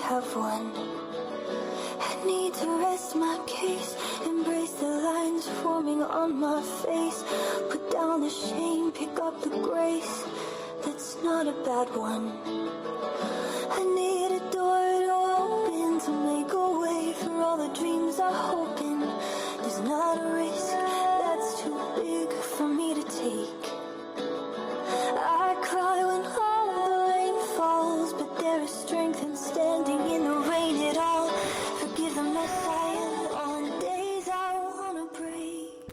have one. I need to rest my case, embrace the lines forming on my face. Put down the shame, pick up the grace. That's not a bad one. I need a door to open, to make a way for all the dreams I hope in. There's not a risk that's too big for me to take. I cry when all the rain falls, but there is strength in standing in the rain at all. Forgive the mess I am on days I wanna break.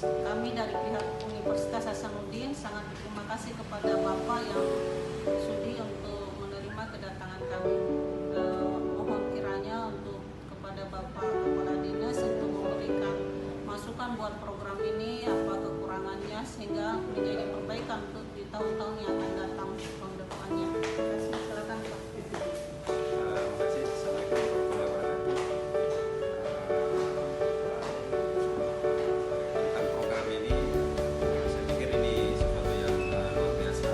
Kami dari pihak Universitas Hasanuddin sangat berterima kasih kepada Bapak yang sudi untuk menerima kedatangan kami. Mohon kiranya untuk kepada Bapak Kepala Dinas untuk memberikan masukan buat program ini, apa kekurangannya sehingga menjadi perbaikan untuk di tahun-tahun yang akan datang tahun depannya. Terima kasih. Silakan Pak. Terima kasih. Assalamualaikum warahmatullahi wabarakatuh. Tentang program ini, saya pikir ini sesuatu yang luar biasa.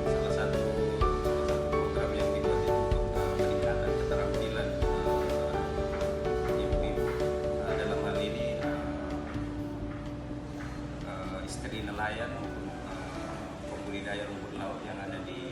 Salah satu program yang dibuat itu untuk peningkatan keterampilan ibu-ibu, dalam hal ini istri nelayan maupun pembudidaya rumput laut yang ada di